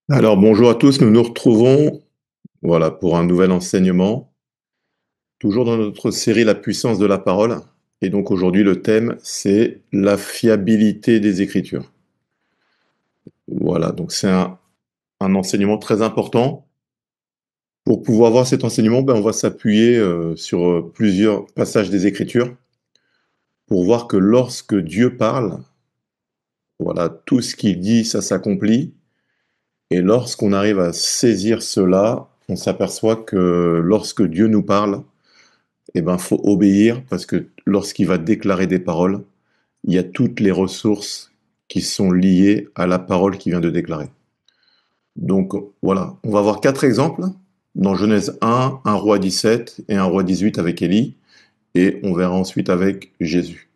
Alors bonjour à tous, nous nous retrouvons voilà, pour un nouvel enseignement, toujours dans notre série La puissance de la parole. Et donc aujourd'hui le thème c'est la fiabilité des Écritures. Voilà, donc c'est un enseignement très important. Pour pouvoir voir cet enseignement, on va s'appuyer sur plusieurs passages des Écritures pour voir que lorsque Dieu parle, voilà, tout ce qu'il dit, ça s'accomplit. Et lorsqu'on arrive à saisir cela, on s'aperçoit que lorsque Dieu nous parle, faut obéir parce que lorsqu'il va déclarer des paroles, il y a toutes les ressources qui sont liées à la parole qu'il vient de déclarer. Donc voilà, on va voir 4 exemples dans Genèse 1, 1 roi 17 et 1 roi 18 avec Élie, et on verra ensuite avec Jésus.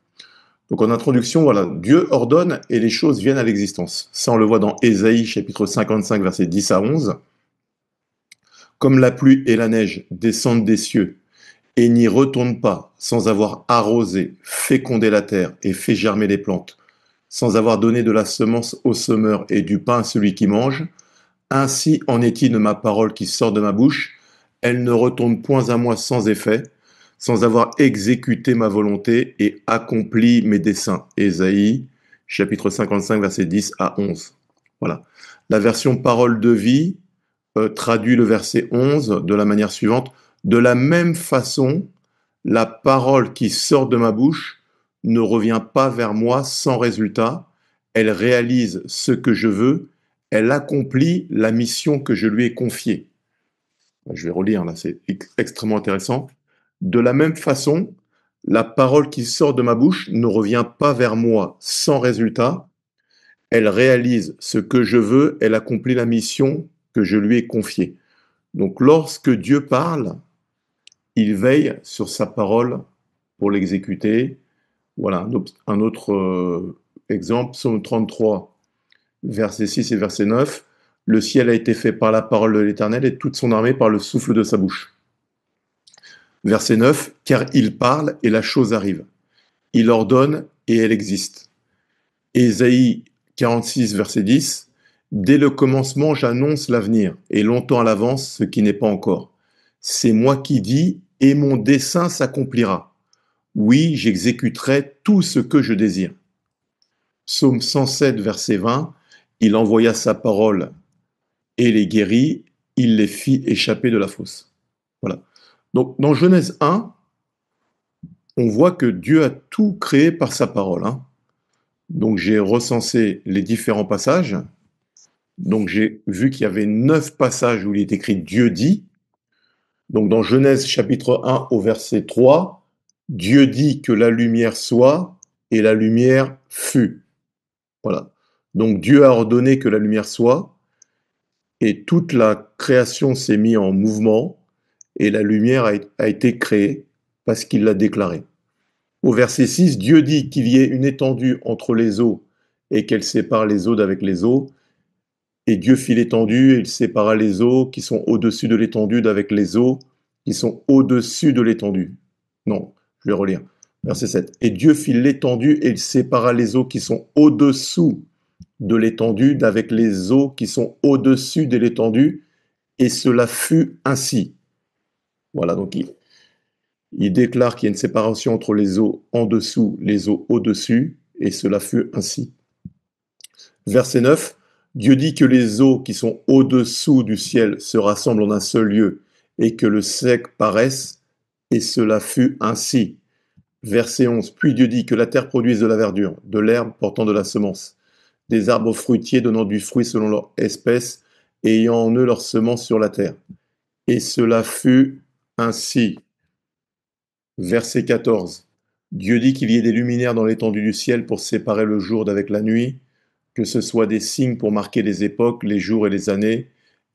Donc en introduction, voilà, Dieu ordonne et les choses viennent à l'existence. Ça, on le voit dans Ésaïe chapitre 55, versets 10 à 11. Comme la pluie et la neige descendent des cieux et n'y retournent pas sans avoir arrosé, fécondé la terre et fait germer les plantes, sans avoir donné de la semence au semeur et du pain à celui qui mange, ainsi en est-il de ma parole qui sort de ma bouche, elle ne retourne point à moi sans effet, sans avoir exécuté ma volonté et accompli mes desseins. Ésaïe, chapitre 55, versets 10 à 11. Voilà. La version parole de vie traduit le verset 11 de la manière suivante. De la même façon, la parole qui sort de ma bouche ne revient pas vers moi sans résultat. Elle réalise ce que je veux. Elle accomplit la mission que je lui ai confiée. Je vais relire là, c'est extrêmement intéressant. De la même façon, la parole qui sort de ma bouche ne revient pas vers moi sans résultat. Elle réalise ce que je veux. Elle accomplit la mission que je lui ai confiée. Donc lorsque Dieu parle, il veille sur sa parole pour l'exécuter. Voilà un autre exemple, Psaume 33, verset 6 et verset 9. Le ciel a été fait par la parole de l'Éternel et toute son armée par le souffle de sa bouche. Verset 9, car il parle et la chose arrive. Il ordonne et elle existe. Ésaïe 46, verset 10, dès le commencement, j'annonce l'avenir et longtemps à l'avance ce qui n'est pas encore. C'est moi qui dis et mon dessein s'accomplira. Oui, j'exécuterai tout ce que je désire. Psaume 107, verset 20, il envoya sa parole et les guérit, il les fit échapper de la fosse. Voilà. Donc, dans Genèse 1, on voit que Dieu a tout créé par sa parole. Donc, j'ai recensé les différents passages. Donc, j'ai vu qu'il y avait 9 passages où il est écrit Dieu dit. Donc, dans Genèse chapitre 1 au verset 3, Dieu dit que la lumière soit et la lumière fut. Voilà. Donc, Dieu a ordonné que la lumière soit et toute la création s'est mise en mouvement et la lumière a été créée parce qu'il l'a déclaré. Au verset 6, Dieu dit qu'il y ait une étendue entre les eaux et qu'elle sépare les eaux d'avec les eaux. Et Dieu fit l'étendue et il sépara les eaux qui sont au-dessus de l'étendue d'avec les eaux qui sont au-dessus de l'étendue. Non, je vais relire. Verset 7. Et Dieu fit l'étendue et il sépara les eaux qui sont au-dessous de l'étendue d'avec les eaux qui sont au-dessus de l'étendue, et cela fut ainsi. Voilà, donc il déclare qu'il y a une séparation entre les eaux en dessous, les eaux au-dessus, et cela fut ainsi. Verset 9, Dieu dit que les eaux qui sont au-dessous du ciel se rassemblent en un seul lieu, et que le sec paraisse, et cela fut ainsi. Verset 11, puis Dieu dit que la terre produise de la verdure, de l'herbe portant de la semence, des arbres fruitiers donnant du fruit selon leur espèce, et ayant en eux leur semence sur la terre. Et cela fut ainsi. Verset 14. Dieu dit qu'il y ait des luminaires dans l'étendue du ciel pour séparer le jour d'avec la nuit, que ce soit des signes pour marquer les époques, les jours et les années,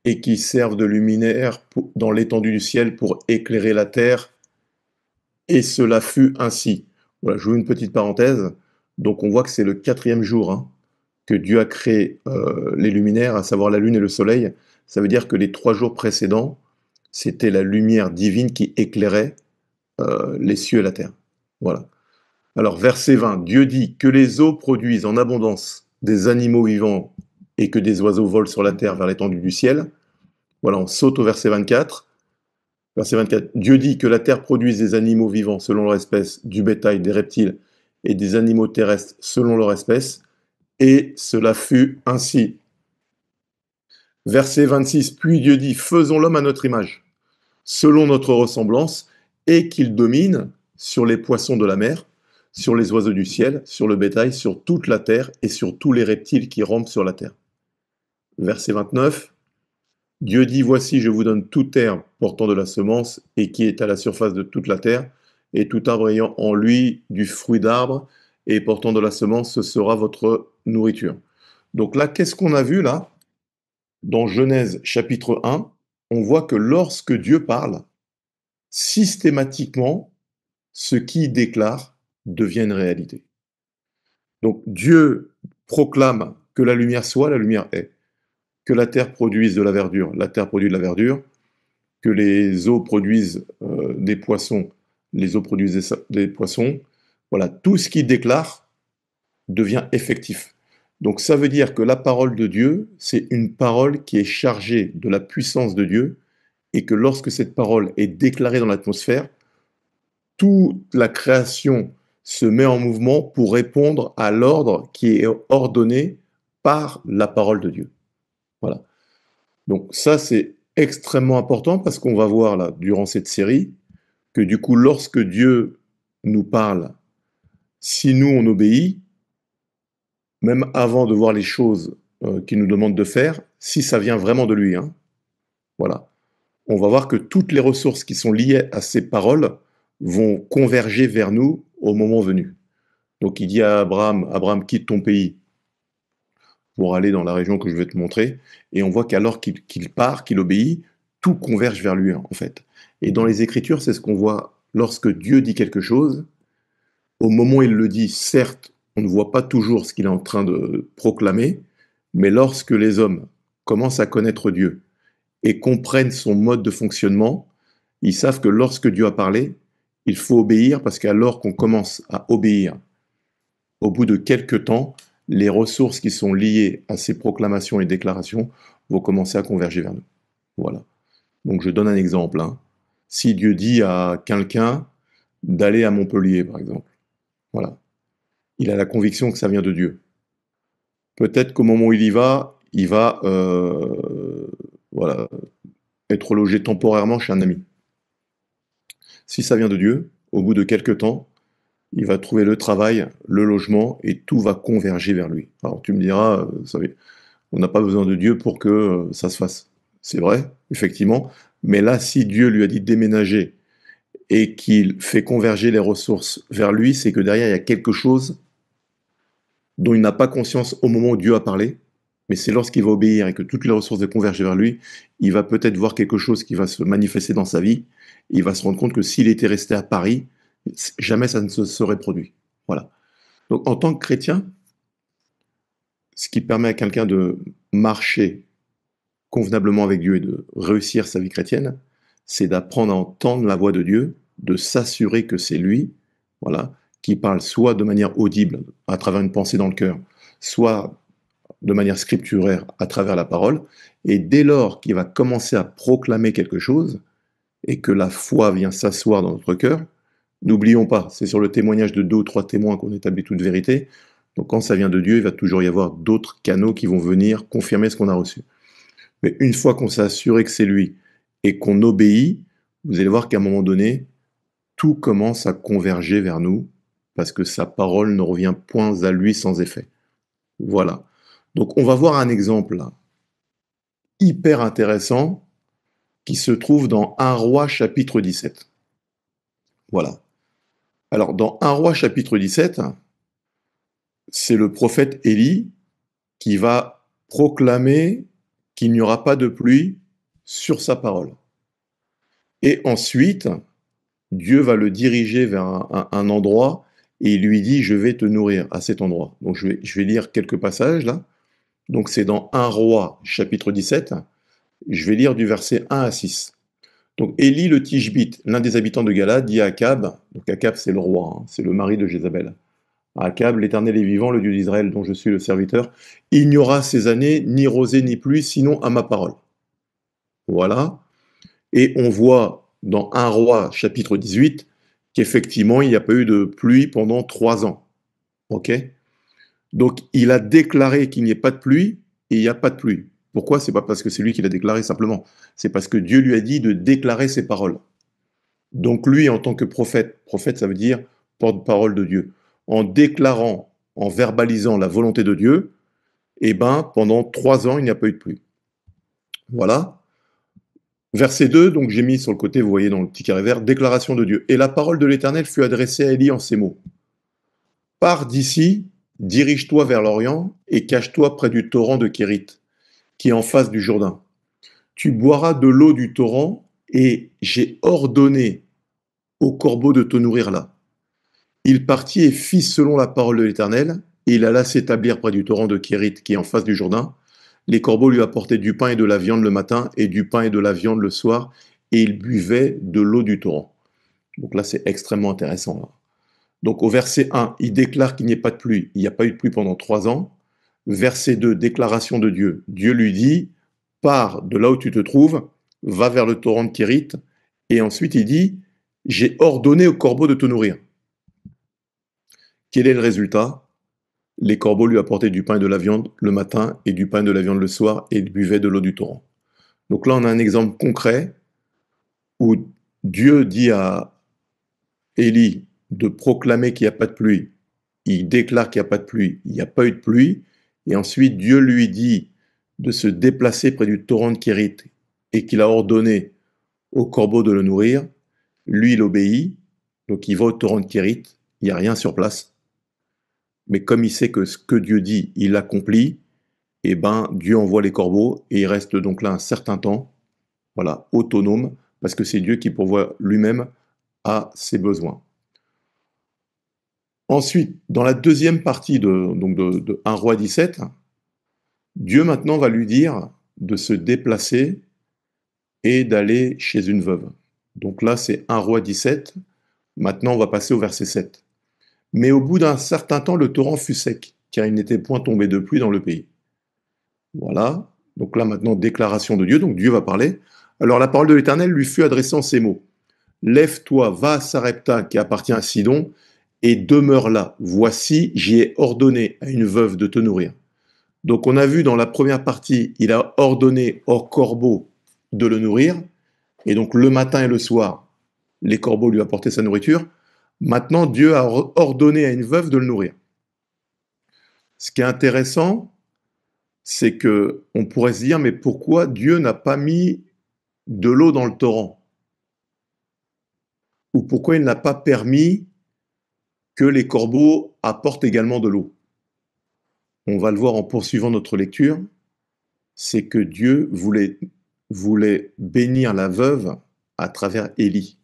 et qui servent de luminaires dans l'étendue du ciel pour éclairer la terre. Et cela fut ainsi. Voilà, je vous une petite parenthèse. Donc on voit que c'est le 4e jour que Dieu a créé les luminaires, à savoir la lune et le soleil. Ça veut dire que les 3 jours précédents, c'était la lumière divine qui éclairait les cieux et la terre. Voilà. Alors, verset 20, Dieu dit que les eaux produisent en abondance des animaux vivants et que des oiseaux volent sur la terre vers l'étendue du ciel. Voilà, on saute au verset 24. Verset 24. Dieu dit que la terre produise des animaux vivants selon leur espèce, du bétail, des reptiles et des animaux terrestres selon leur espèce. Et cela fut ainsi. Verset 26. Puis Dieu dit, faisons l'homme à notre image, selon notre ressemblance, et qu'il domine sur les poissons de la mer, sur les oiseaux du ciel, sur le bétail, sur toute la terre et sur tous les reptiles qui rampent sur la terre. Verset 29. Dieu dit, voici, je vous donne toute herbe portant de la semence et qui est à la surface de toute la terre, et tout arbre ayant en lui du fruit d'arbre et portant de la semence, ce sera votre nourriture. Donc là, qu'est-ce qu'on a vu là? Dans Genèse chapitre 1, on voit que lorsque Dieu parle, systématiquement, ce qu'il déclare devient une réalité. Donc Dieu proclame que la lumière soit, la lumière est. Que la terre produise de la verdure, la terre produit de la verdure. Que les eaux produisent des poissons, les eaux produisent des poissons. Voilà, tout ce qu'il déclare devient effectif. Donc ça veut dire que la parole de Dieu, c'est une parole qui est chargée de la puissance de Dieu et que lorsque cette parole est déclarée dans l'atmosphère, toute la création se met en mouvement pour répondre à l'ordre qui est ordonné par la parole de Dieu. Voilà. Donc ça, c'est extrêmement important parce qu'on va voir là, durant cette série, que du coup, lorsque Dieu nous parle, si nous, on obéit, même avant de voir les choses qu'il nous demande de faire, si ça vient vraiment de lui, hein, voilà, on va voir que toutes les ressources qui sont liées à ces paroles vont converger vers nous au moment venu. Donc il dit à Abraham, Abraham, quitte ton pays pour aller dans la région que je vais te montrer, et on voit qu'alors qu'il part, qu'il obéit, tout converge vers lui, en fait. Et dans les Écritures, c'est ce qu'on voit lorsque Dieu dit quelque chose, au moment où il le dit, certes, on ne voit pas toujours ce qu'il est en train de proclamer, mais lorsque les hommes commencent à connaître Dieu et comprennent son mode de fonctionnement, ils savent que lorsque Dieu a parlé, il faut obéir parce qu'alors qu'on commence à obéir, au bout de quelques temps, les ressources qui sont liées à ces proclamations et déclarations vont commencer à converger vers nous. Voilà. Donc je donne un exemple, hein. Si Dieu dit à quelqu'un d'aller à Montpellier, par exemple, voilà, il a la conviction que ça vient de Dieu. Peut-être qu'au moment où il va voilà, être logé temporairement chez un ami. Si ça vient de Dieu, au bout de quelques temps, il va trouver le travail, le logement, et tout va converger vers lui. Alors tu me diras, vous savez, on n'a pas besoin de Dieu pour que ça se fasse. C'est vrai, effectivement, mais là, si Dieu lui a dit de déménager et qu'il fait converger les ressources vers lui, c'est que derrière, il y a quelque chose dont il n'a pas conscience au moment où Dieu a parlé, mais c'est lorsqu'il va obéir et que toutes les ressources vont converger vers lui, il va peut-être voir quelque chose qui va se manifester dans sa vie, et il va se rendre compte que s'il était resté à Paris, jamais ça ne se serait produit. Voilà. Donc en tant que chrétien, ce qui permet à quelqu'un de marcher convenablement avec Dieu et de réussir sa vie chrétienne, c'est d'apprendre à entendre la voix de Dieu, de s'assurer que c'est lui, voilà, qui parle soit de manière audible à travers une pensée dans le cœur, soit de manière scripturaire à travers la parole, et dès lors qu'il va commencer à proclamer quelque chose, et que la foi vient s'asseoir dans notre cœur, n'oublions pas, c'est sur le témoignage de 2 ou 3 témoins qu'on établit toute vérité, donc quand ça vient de Dieu, il va toujours y avoir d'autres canaux qui vont venir confirmer ce qu'on a reçu. Mais une fois qu'on s'est assuré que c'est lui, et qu'on obéit, vous allez voir qu'à un moment donné, tout commence à converger vers nous, parce que sa parole ne revient point à lui sans effet. Voilà. Donc on va voir un exemple là, hyper intéressant qui se trouve dans 1 Roi chapitre 17. Voilà. Alors dans 1 Roi chapitre 17, c'est le prophète Élie qui va proclamer qu'il n'y aura pas de pluie sur sa parole. Et ensuite, Dieu va le diriger vers un endroit et il lui dit, je vais te nourrir à cet endroit. Donc je vais lire quelques passages là. Donc c'est dans 1 Roi chapitre 17. Je vais lire du verset 1 à 6. Donc Élie le Tishbite, l'un des habitants de Galade, dit à Akab, donc Akab c'est le roi, hein, c'est le mari de Jézabel. à Akab, l'Éternel est vivant, le Dieu d'Israël dont je suis le serviteur. Il n'y aura ces années ni rosée ni pluie, sinon à ma parole. Voilà. Et on voit dans 1 Roi, chapitre 18, qu'effectivement, il n'y a pas eu de pluie pendant 3 ans. OK? Donc, il a déclaré qu'il n'y ait pas de pluie, et il n'y a pas de pluie. Pourquoi? C'est pas parce que c'est lui qui l'a déclaré simplement. C'est parce que Dieu lui a dit de déclarer ses paroles. Donc lui, en tant que prophète, prophète ça veut dire porte-parole de Dieu, en déclarant, en verbalisant la volonté de Dieu, eh ben, pendant 3 ans, il n'y a pas eu de pluie. Voilà. Verset 2, donc j'ai mis sur le côté, vous voyez dans le petit carré vert, déclaration de Dieu. Et la parole de l'Éternel fut adressée à Élie en ces mots. Pars d'ici, dirige-toi vers l'Orient et cache-toi près du torrent de Kérit, qui est en face du Jourdain. Tu boiras de l'eau du torrent et j'ai ordonné au corbeau de te nourrir là. Il partit et fit selon la parole de l'Éternel, et il alla s'établir près du torrent de Kérit, qui est en face du Jourdain. Les corbeaux lui apportaient du pain et de la viande le matin, et du pain et de la viande le soir, et il buvait de l'eau du torrent. Donc là, c'est extrêmement intéressant. Là. Donc au verset 1, il déclare qu'il n'y a pas de pluie. Il n'y a pas eu de pluie pendant 3 ans. Verset 2, déclaration de Dieu. Dieu lui dit, pars de là où tu te trouves, va vers le torrent de Kérit, et ensuite il dit, j'ai ordonné au corbeau de te nourrir. Quel est le résultat? Les corbeaux lui apportaient du pain et de la viande le matin et du pain et de la viande le soir et buvaient de l'eau du torrent. Donc là, on a un exemple concret où Dieu dit à Élie de proclamer qu'il n'y a pas de pluie. Il déclare qu'il n'y a pas de pluie. Il n'y a pas eu de pluie. Et ensuite, Dieu lui dit de se déplacer près du torrent de Kérit et qu'il a ordonné au corbeau de le nourrir. Lui, il obéit. Donc, il va au torrent de Kérit. Il n'y a rien sur place. Mais comme il sait que ce que Dieu dit, il l'accomplit, et ben Dieu envoie les corbeaux et il reste donc là un certain temps, voilà, autonome, parce que c'est Dieu qui pourvoit lui-même à ses besoins. Ensuite, dans la deuxième partie de 1 Roi 17, Dieu maintenant va lui dire de se déplacer et d'aller chez une veuve. Donc là, c'est 1 Roi 17. Maintenant, on va passer au verset 7. Mais au bout d'un certain temps, le torrent fut sec, car il n'était point tombé de pluie dans le pays. Voilà. Donc là, maintenant, déclaration de Dieu. Donc Dieu va parler. Alors la parole de l'Éternel lui fut adressée en ces mots. Lève-toi, va à Sarepta, qui appartient à Sidon, et demeure là. Voici, j'y ai ordonné à une veuve de te nourrir. Donc on a vu dans la première partie, il a ordonné au corbeau de le nourrir. Et donc le matin et le soir, les corbeaux lui apportaient sa nourriture. Maintenant, Dieu a ordonné à une veuve de le nourrir. Ce qui est intéressant, c'est que on pourrait se dire, mais pourquoi Dieu n'a pas mis de l'eau dans le torrent? Ou pourquoi il n'a pas permis que les corbeaux apportent également de l'eau? On va le voir en poursuivant notre lecture, c'est que Dieu voulait bénir la veuve à travers Élie.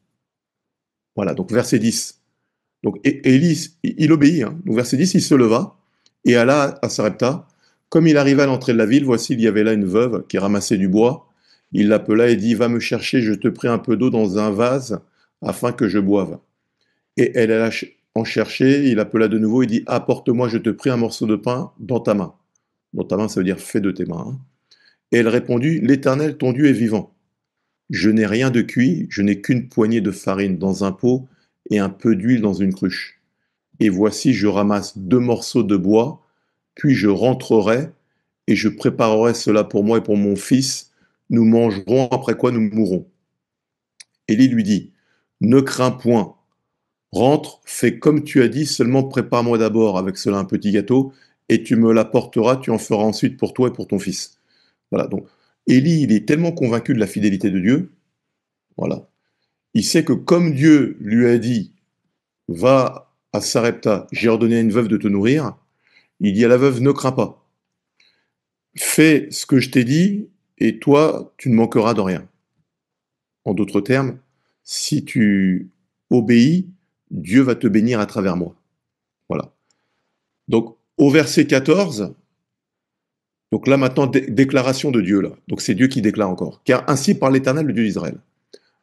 Voilà, donc verset 10. Donc Élie, il obéit. Hein. Donc verset 10, il se leva et alla à Sarepta. Comme il arriva à l'entrée de la ville, voici, il y avait là une veuve qui ramassait du bois. Il l'appela et dit, va me chercher, je te prie un peu d'eau dans un vase afin que je boive. Et elle alla en chercher, il appela de nouveau et dit, apporte-moi, je te prie, un morceau de pain dans ta main. Dans ta main, ça veut dire fais de tes mains. Hein. Et elle répondit, l'Éternel, ton Dieu est vivant. Je n'ai rien de cuit, je n'ai qu'une poignée de farine dans un pot et un peu d'huile dans une cruche. Et voici, je ramasse 2 morceaux de bois, puis je rentrerai et je préparerai cela pour moi et pour mon fils. Nous mangerons, après quoi nous mourrons. Élie lui dit, ne crains point, rentre, fais comme tu as dit, seulement prépare-moi d'abord avec cela un petit gâteau, et tu me l'apporteras, tu en feras ensuite pour toi et pour ton fils. Voilà, donc Élie, il est tellement convaincu de la fidélité de Dieu, voilà. Il sait que comme Dieu lui a dit, va à Sarepta, j'ai ordonné à une veuve de te nourrir, il dit à la veuve, ne crains pas. Fais ce que je t'ai dit, et toi, tu ne manqueras de rien. En d'autres termes, si tu obéis, Dieu va te bénir à travers moi. Voilà. Donc, au verset 14, donc là maintenant, déclaration de Dieu, là. Donc c'est Dieu qui déclare encore. Car ainsi parle l'Éternel, le Dieu d'Israël.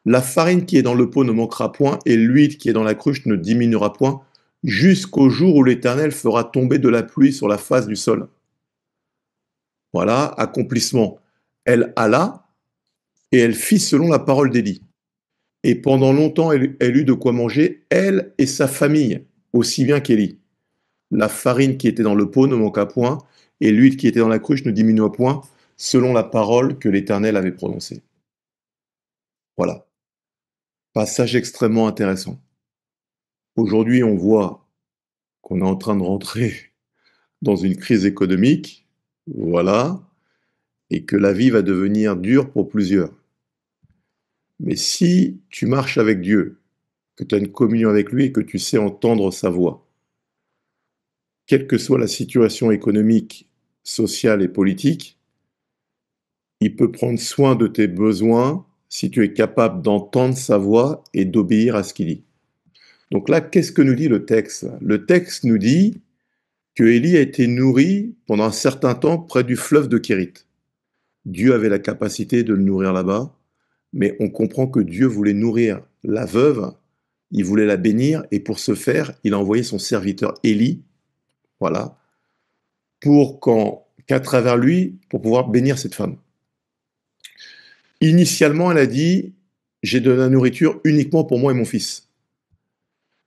La farine qui est dans le pot ne manquera point, et l'huile qui est dans la cruche ne diminuera point, jusqu'au jour où l'Éternel fera tomber de la pluie sur la face du sol. Voilà, accomplissement. Elle alla et elle fit selon la parole d'Élie. Et pendant longtemps, elle eut de quoi manger, elle et sa famille, aussi bien qu'Élie. La farine qui était dans le pot ne manqua point, et l'huile qui était dans la cruche ne diminua point, selon la parole que l'Éternel avait prononcée. Voilà. Passage extrêmement intéressant. Aujourd'hui, on voit qu'on est en train de rentrer dans une crise économique, voilà, et que la vie va devenir dure pour plusieurs. Mais si tu marches avec Dieu, que tu as une communion avec lui et que tu sais entendre sa voix, quelle que soit la situation économique, sociale et politique, il peut prendre soin de tes besoins si tu es capable d'entendre sa voix et d'obéir à ce qu'il dit. Donc là, qu'est-ce que nous dit le texte? Le texte nous dit que Élie a été nourri pendant un certain temps près du fleuve de Kérit. Dieu avait la capacité de le nourrir là-bas, mais on comprend que Dieu voulait nourrir la veuve, il voulait la bénir, et pour ce faire, il a envoyé son serviteur Élie, voilà, pour qu'à travers lui, pour pouvoir bénir cette femme. Initialement, elle a dit, j'ai de la nourriture uniquement pour moi et mon fils.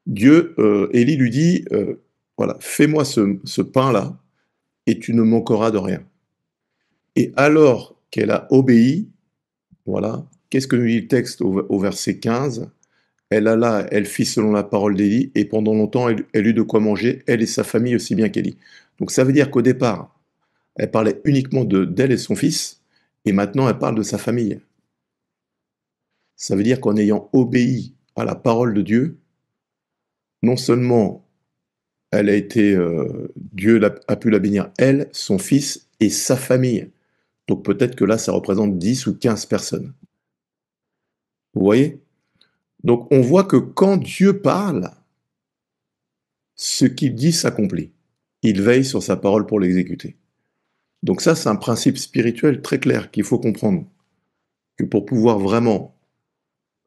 Dieu, Élie lui dit, voilà, fais-moi ce pain-là, et tu ne manqueras de rien. Et alors qu'elle a obéi, voilà, qu'est-ce que nous dit le texte au verset 15? Elle alla, elle fit selon la parole d'Élie, et pendant longtemps, elle eut de quoi manger, elle et sa famille aussi bien qu'Élie. Donc ça veut dire qu'au départ, elle parlait uniquement d'elle et son fils, et maintenant elle parle de sa famille. Ça veut dire qu'en ayant obéi à la parole de Dieu, non seulement elle a été, Dieu a pu la bénir, elle, son fils et sa famille. Donc peut-être que là, ça représente 10 ou 15 personnes. Vous voyez? Donc on voit que quand Dieu parle, ce qu'il dit s'accomplit. Il veille sur sa parole pour l'exécuter. Donc ça, c'est un principe spirituel très clair qu'il faut comprendre. Que pour pouvoir vraiment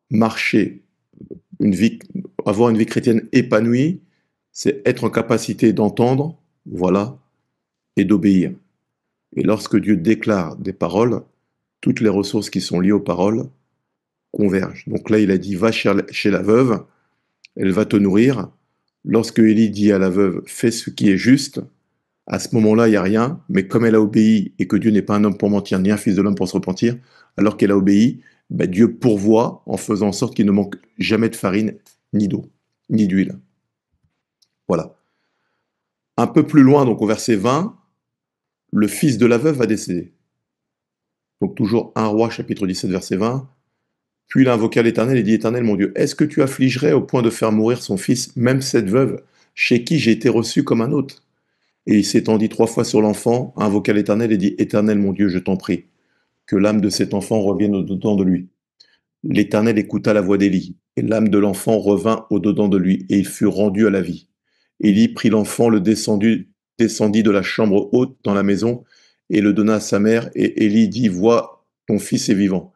marcher, avoir une vie chrétienne épanouie, c'est être en capacité d'entendre, voilà, et d'obéir. Et lorsque Dieu déclare des paroles, toutes les ressources qui sont liées aux paroles convergent. Donc là, il a dit, va chez la veuve, elle va te nourrir. Lorsque Élie dit à la veuve, fais ce qui est juste, à ce moment-là, il n'y a rien, mais comme elle a obéi et que Dieu n'est pas un homme pour mentir, ni un fils de l'homme pour se repentir, alors qu'elle a obéi, ben Dieu pourvoit en faisant en sorte qu'il ne manque jamais de farine, ni d'eau, ni d'huile. Voilà. Un peu plus loin, donc au verset 20, le fils de la veuve va décéder. Donc toujours 1 Roi, chapitre 17, verset 20. Puis il invoqua l'Éternel et dit, Éternel, mon Dieu, est-ce que tu affligerais au point de faire mourir son fils, même cette veuve, chez qui j'ai été reçu comme un hôte? Et il s'étendit 3 fois sur l'enfant, invoqua l'Éternel et dit, Éternel, mon Dieu, je t'en prie, que l'âme de cet enfant revienne au-dedans de lui. L'Éternel écouta la voix d'Élie, et l'âme de l'enfant revint au-dedans de lui, et il fut rendu à la vie. Élie prit l'enfant, descendit de la chambre haute dans la maison, et le donna à sa mère, et Élie dit, vois, ton fils est vivant.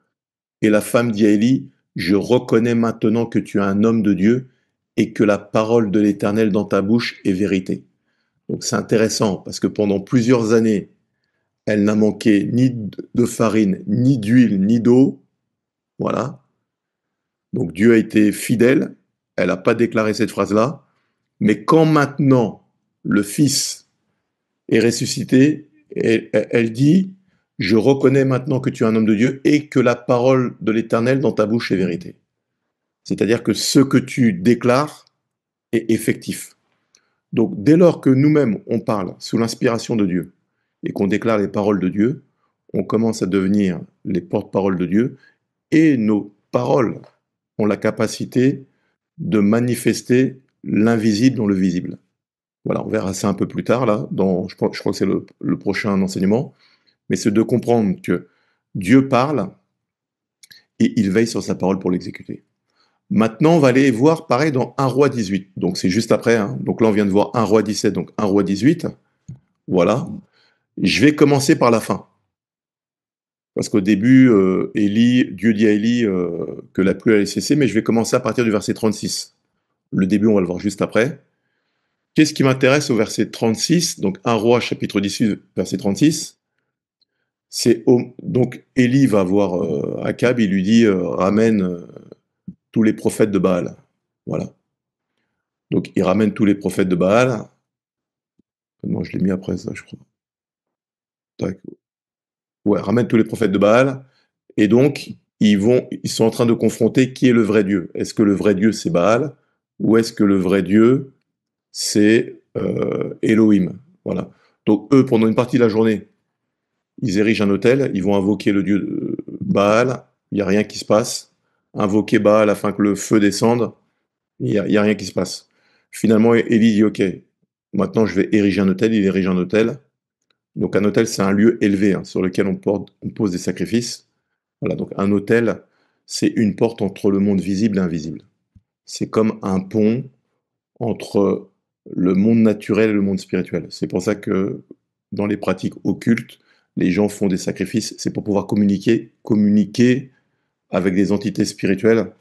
Et la femme dit à Élie, je reconnais maintenant que tu es un homme de Dieu, et que la parole de l'Éternel dans ta bouche est vérité. Donc c'est intéressant, parce que pendant plusieurs années, elle n'a manqué ni de farine, ni d'huile, ni d'eau. Voilà. Donc Dieu a été fidèle. Elle n'a pas déclaré cette phrase-là. Mais quand maintenant le Fils est ressuscité, elle dit, je reconnais maintenant que tu es un homme de Dieu et que la parole de l'Éternel dans ta bouche est vérité. C'est-à-dire que ce que tu déclares est effectif. Donc dès lors que nous-mêmes, on parle sous l'inspiration de Dieu et qu'on déclare les paroles de Dieu, on commence à devenir les porte-paroles de Dieu et nos paroles ont la capacité de manifester l'invisible dans le visible. Voilà, on verra ça un peu plus tard, là, je crois que c'est le prochain enseignement, mais c'est de comprendre que Dieu parle et il veille sur sa parole pour l'exécuter. Maintenant, on va aller voir pareil dans 1 Roi 18. Donc c'est juste après, hein. Donc là, on vient de voir 1 Roi 17, donc 1 Roi 18. Voilà. Je vais commencer par la fin. Parce qu'au début, Dieu dit à Élie que la pluie allait cesser, mais je vais commencer à partir du verset 36. Le début, on va le voir juste après. Qu'est-ce qui m'intéresse au verset 36, donc 1 Roi chapitre 18, verset 36, donc Élie va voir Akab, il lui dit ramène tous les prophètes de Baal. Voilà. Donc il ramène tous les prophètes de Baal. Non, je l'ai mis après ça, je crois. Tac. Ouais, ramène tous les prophètes de Baal. Et donc, ils sont en train de confronter qui est le vrai Dieu. Est-ce que le vrai Dieu, c'est Baal? Ou est-ce que le vrai Dieu, c'est Elohim? Voilà. Donc, eux, pendant une partie de la journée, ils érigent un autel, ils vont invoquer le Dieu Baal, il n'y a rien qui se passe. Invoquer Baal afin que le feu descende, il y a rien qui se passe. Finalement, Élie dit, ok, maintenant je vais ériger un autel, il érige un autel. Donc un autel, c'est un lieu élevé hein, sur lequel on pose des sacrifices. Voilà, donc un autel, c'est une porte entre le monde visible et invisible. C'est comme un pont entre le monde naturel et le monde spirituel. C'est pour ça que dans les pratiques occultes, les gens font des sacrifices. C'est pour pouvoir communiquer avec des entités spirituelles,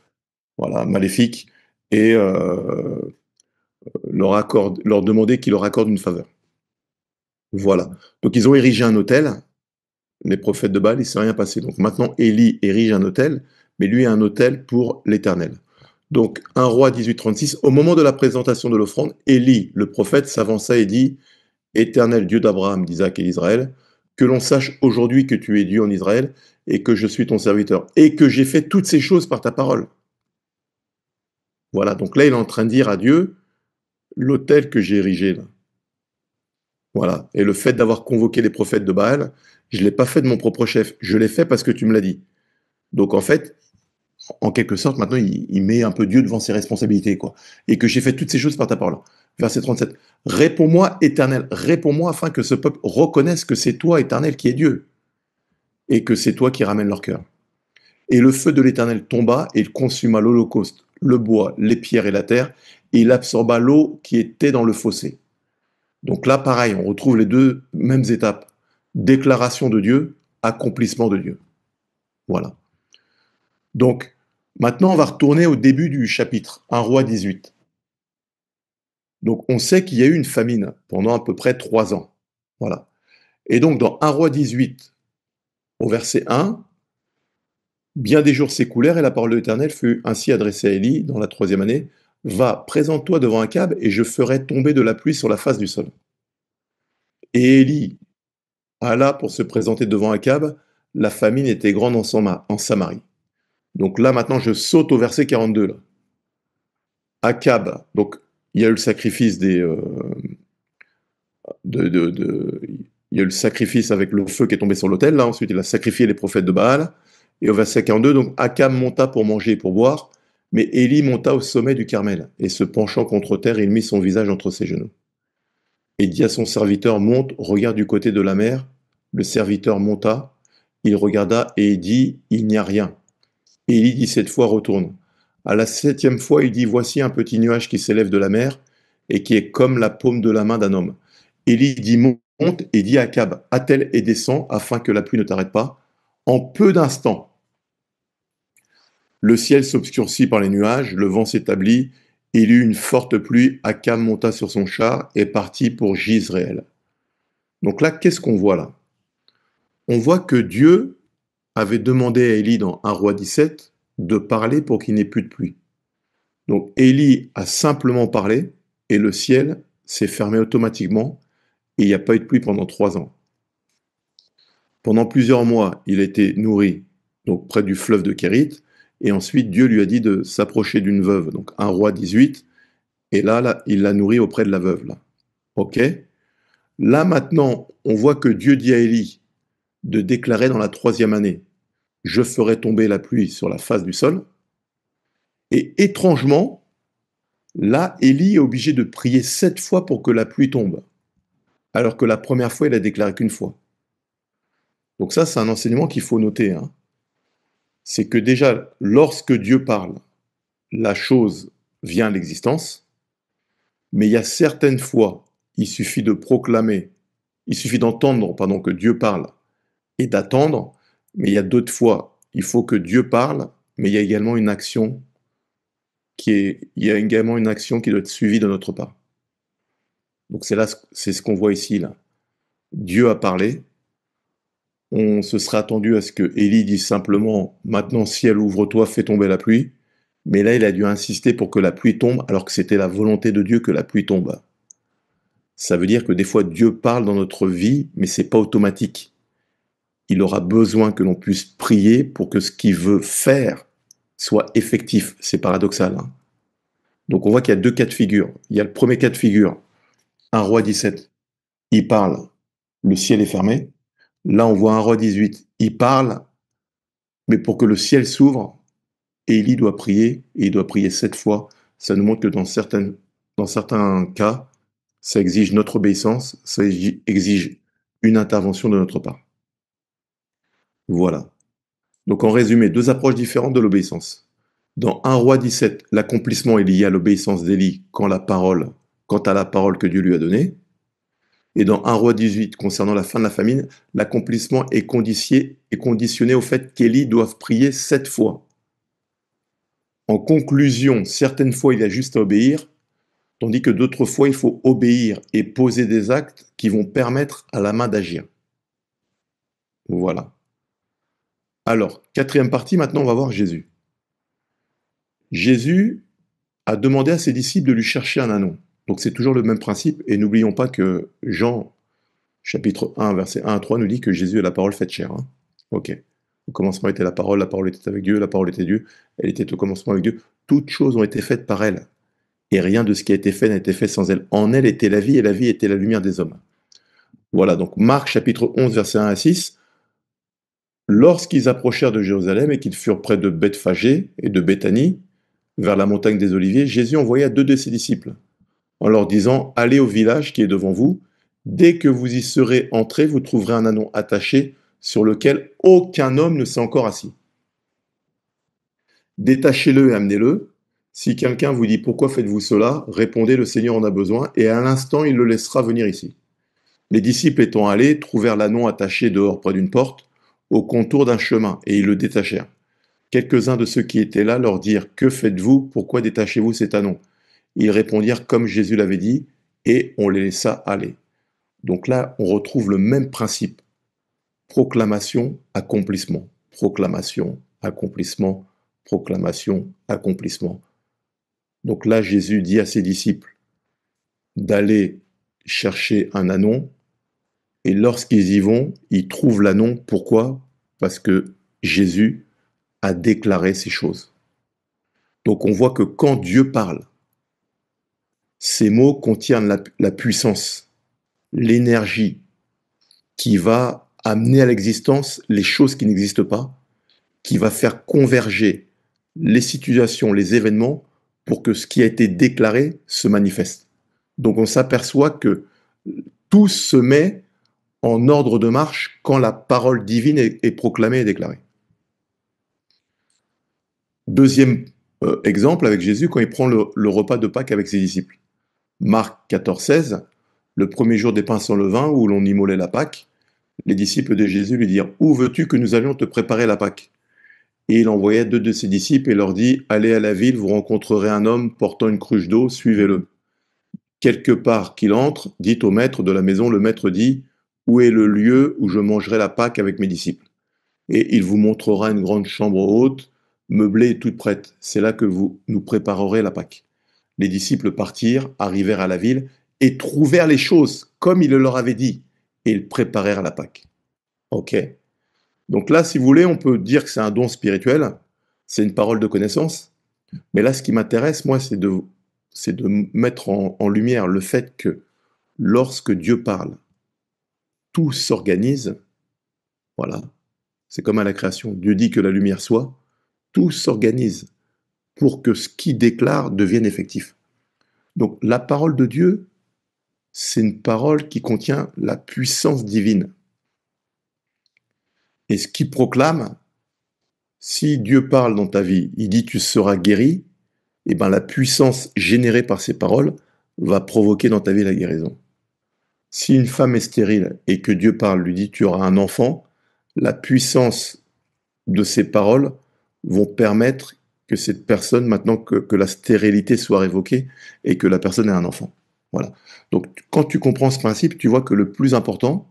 voilà, maléfiques, et leur demander qu'ils leur accordent une faveur. Voilà. Donc ils ont érigé un autel. Les prophètes de Baal, il ne s'est rien passé. Donc maintenant, Élie érige un autel, mais lui a un autel pour l'Éternel. Donc 1 Roi 18:36, au moment de la présentation de l'offrande, Élie, le prophète, s'avança et dit, Éternel Dieu d'Abraham, d'Isaac et d'Israël, que l'on sache aujourd'hui que tu es Dieu en Israël et que je suis ton serviteur et que j'ai fait toutes ces choses par ta parole. Voilà, donc là il est en train de dire à Dieu, l'autel que j'ai érigé là. Voilà, et le fait d'avoir convoqué les prophètes de Baal, je ne l'ai pas fait de mon propre chef, je l'ai fait parce que tu me l'as dit. Donc en fait, en quelque sorte, maintenant, il met un peu Dieu devant ses responsabilités, quoi. Et que j'ai fait toutes ces choses par ta parole. Verset 37. Réponds-moi, Éternel, réponds-moi afin que ce peuple reconnaisse que c'est toi, Éternel, qui es Dieu, et que c'est toi qui ramènes leur cœur. Et le feu de l'Éternel tomba, et il consuma l'holocauste, le bois, les pierres et la terre, et il absorba l'eau qui était dans le fossé. Donc là, pareil, on retrouve les deux mêmes étapes. Déclaration de Dieu, accomplissement de Dieu. Voilà. Donc, maintenant, on va retourner au début du chapitre, 1 Roi 18. Donc, on sait qu'il y a eu une famine pendant à peu près 3 ans. Voilà. Et donc, dans 1 Roi 18, au verset 1, bien des jours s'écoulèrent et la parole de l'Éternel fut ainsi adressée à Élie dans la 3e année. Va, présente-toi devant Akab et je ferai tomber de la pluie sur la face du sol. Et Élie alla pour se présenter devant Akab. La famine était grande en Samarie. Donc là, maintenant, je saute au verset 42. Là. Akab, donc il y a eu le sacrifice il y a eu le sacrifice avec le feu qui est tombé sur l'autel. Là, ensuite, il a sacrifié les prophètes de Baal. Et au verset 42, donc Akab monta pour manger et pour boire, mais Élie monta au sommet du Carmel et se penchant contre terre, il mit son visage entre ses genoux. Et dit à son serviteur, monte, regarde du côté de la mer. Le serviteur monta, il regarda et dit, il n'y a rien. Et Élie dit cette fois, retourne. À la 7e fois, il dit, voici un petit nuage qui s'élève de la mer et qui est comme la paume de la main d'un homme. Élie dit, monte et dit à Akab, attelle et descend afin que la pluie ne t'arrête pas. En peu d'instants, le ciel s'obscurcit par les nuages, le vent s'établit, il y eut une forte pluie, Akab monta sur son char et partit pour Jizréel. Donc là, qu'est-ce qu'on voit là? On voit que Dieu avait demandé à Élie dans 1 Roi 17 de parler pour qu'il n'y ait plus de pluie. Donc Élie a simplement parlé et le ciel s'est fermé automatiquement et il n'y a pas eu de pluie pendant 3 ans. Pendant plusieurs mois, il a été nourri donc près du fleuve de Kérit et ensuite Dieu lui a dit de s'approcher d'une veuve, donc 1 Roi 18, et là il l'a nourri auprès de la veuve. Là. Ok. Là maintenant, on voit que Dieu dit à Élie de déclarer dans la 3e année, je ferai tomber la pluie sur la face du sol. Et étrangement, là, Élie est obligé de prier 7 fois pour que la pluie tombe, alors que la première fois, il a déclaré qu'une fois. Donc ça, c'est un enseignement qu'il faut noter. Hein. C'est que déjà, lorsque Dieu parle, la chose vient à l'existence, mais il y a certaines fois, il suffit de proclamer, il suffit d'entendre, pardon, que Dieu parle et d'attendre, mais il y a d'autres fois, il faut que Dieu parle, mais il y a également une action il y a également une action qui doit être suivie de notre part. Donc c'est ce qu'on voit ici, là. Dieu a parlé. On se serait attendu à ce que Élie dise simplement: maintenant, ciel, ouvre-toi, fais tomber la pluie. Mais là, il a dû insister pour que la pluie tombe, alors que c'était la volonté de Dieu que la pluie tombe. Ça veut dire que des fois, Dieu parle dans notre vie, mais c'est pas automatique. Il aura besoin que l'on puisse prier pour que ce qu'il veut faire soit effectif. C'est paradoxal, hein. Donc on voit qu'il y a deux cas de figure. Il y a le premier cas de figure, 1 roi 17, il parle, le ciel est fermé. Là, on voit 1 roi 18, il parle, mais pour que le ciel s'ouvre, Élie doit prier, et il doit prier 7 fois. Ça nous montre que dans certains cas, ça exige notre obéissance, ça exige une intervention de notre part. Voilà. Donc en résumé, deux approches différentes de l'obéissance. Dans 1 roi 17, l'accomplissement est lié à l'obéissance d'Élie quant à la parole que Dieu lui a donnée. Et dans 1 roi 18, concernant la fin de la famine, l'accomplissement est conditionné au fait qu'Élie doive prier 7 fois. En conclusion, certaines fois il y a juste à obéir, tandis que d'autres fois il faut obéir et poser des actes qui vont permettre à la main d'agir. Voilà. Alors, quatrième partie, maintenant on va voir Jésus. Jésus a demandé à ses disciples de lui chercher un anneau. Donc c'est toujours le même principe, et n'oublions pas que Jean, chapitre 1, verset 1 à 3, nous dit que Jésus est la parole faite chair. Hein. Ok. Au commencement était la parole était avec Dieu, la parole était Dieu, elle était au commencement avec Dieu. Toutes choses ont été faites par elle, et rien de ce qui a été fait n'a été fait sans elle. En elle était la vie, et la vie était la lumière des hommes. Voilà, donc Marc, chapitre 11, verset 1 à 6. Lorsqu'ils approchèrent de Jérusalem et qu'ils furent près de Bethphagée et de Béthanie, vers la montagne des Oliviers, Jésus envoya deux de ses disciples, en leur disant: allez au village qui est devant vous. Dès que vous y serez entrés, vous trouverez un ânon attaché sur lequel aucun homme ne s'est encore assis. Détachez-le et amenez-le. Si quelqu'un vous dit: pourquoi faites-vous cela? Répondez: le Seigneur en a besoin, et à l'instant il le laissera venir ici. Les disciples étant allés, trouvèrent l'ânon attaché dehors près d'une porte, au contour d'un chemin, et ils le détachèrent. Quelques-uns de ceux qui étaient là leur dirent: que faites-vous? Pourquoi détachez-vous cet ânon? Ils répondirent comme Jésus l'avait dit, et on les laissa aller. Donc là, on retrouve le même principe. Proclamation, accomplissement. Proclamation, accomplissement. Proclamation, accomplissement. Donc là, Jésus dit à ses disciples d'aller chercher un ânon, et lorsqu'ils y vont, ils trouvent l'ânon. Pourquoi? Parce que Jésus a déclaré ces choses. Donc on voit que quand Dieu parle, ces mots contiennent la puissance, l'énergie qui va amener à l'existence les choses qui n'existent pas, qui va faire converger les situations, les événements, pour que ce qui a été déclaré se manifeste. Donc on s'aperçoit que tout se met en ordre de marche quand la parole divine est proclamée et déclarée. Deuxième exemple avec Jésus, quand il prend le repas de Pâques avec ses disciples. Marc 14, 16, le premier jour des pains sans levain où l'on immolait la Pâque, les disciples de Jésus lui dirent: où veux-tu que nous allions te préparer la Pâque? Et il envoya deux de ses disciples et leur dit: allez à la ville, vous rencontrerez un homme portant une cruche d'eau, suivez-le. Quelque part qu'il entre, dites au maître de la maison. Le maître dit: où est le lieu où je mangerai la Pâque avec mes disciples? Et il vous montrera une grande chambre haute, meublée et toute prête. C'est là que vous nous préparerez la Pâque. Les disciples partirent, arrivèrent à la ville et trouvèrent les choses comme il le leur avait dit, et ils préparèrent la Pâque. Ok. Donc là, si vous voulez, on peut dire que c'est un don spirituel, c'est une parole de connaissance. Mais là, ce qui m'intéresse, moi, c'est de mettre en lumière le fait que lorsque Dieu parle, tout s'organise. Voilà. C'est comme à la création. Dieu dit que la lumière soit, tout s'organise pour que ce qu'il déclare devienne effectif. Donc la parole de Dieu, c'est une parole qui contient la puissance divine. Et ce qu'il proclame, si Dieu parle dans ta vie, il dit tu seras guéri, et ben la puissance générée par ces paroles va provoquer dans ta vie la guérison. Si une femme est stérile et que Dieu parle, lui dit tu auras un enfant, la puissance de ces paroles vont permettre que cette personne, maintenant que la stérilité soit révoquée et que la personne ait un enfant. Voilà. Donc, quand tu comprends ce principe, tu vois que le plus important,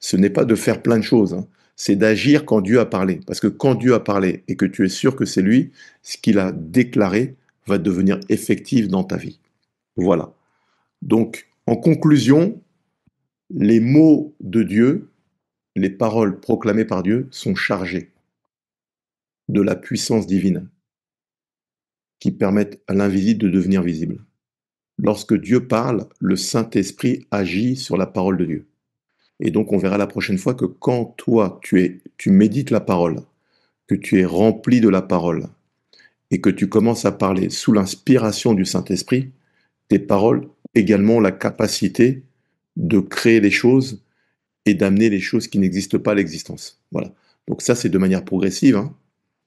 ce n'est pas de faire plein de choses, hein, c'est d'agir quand Dieu a parlé. Parce que quand Dieu a parlé et que tu es sûr que c'est lui, ce qu'il a déclaré va devenir effectif dans ta vie. Voilà. Donc, en conclusion, les mots de Dieu, les paroles proclamées par Dieu sont chargées de la puissance divine qui permettent à l'invisible de devenir visible. Lorsque Dieu parle, le Saint-Esprit agit sur la parole de Dieu. Et donc, on verra la prochaine fois que quand toi, tu médites la parole, que tu es rempli de la parole et que tu commences à parler sous l'inspiration du Saint-Esprit, tes paroles également ont la capacité de créer des choses et d'amener les choses qui n'existent pas à l'existence. Voilà. Donc ça, c'est de manière progressive, hein.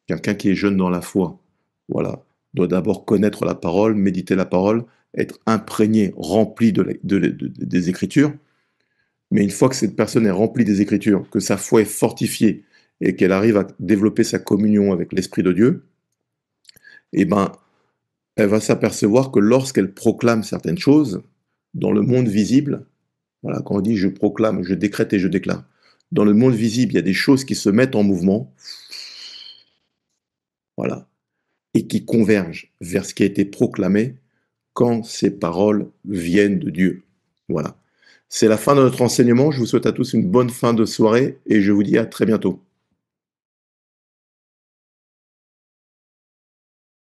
Quelqu'un qui est jeune dans la foi, voilà, doit d'abord connaître la parole, méditer la parole, être imprégné, rempli des Écritures. Mais une fois que cette personne est remplie des Écritures, que sa foi est fortifiée et qu'elle arrive à développer sa communion avec l'Esprit de Dieu, eh ben, elle va s'apercevoir que lorsqu'elle proclame certaines choses dans le monde visible, voilà, quand on dit je proclame, je décrète et je déclare, dans le monde visible, il y a des choses qui se mettent en mouvement, voilà, et qui convergent vers ce qui a été proclamé quand ces paroles viennent de Dieu. Voilà. C'est la fin de notre enseignement. Je vous souhaite à tous une bonne fin de soirée et je vous dis à très bientôt.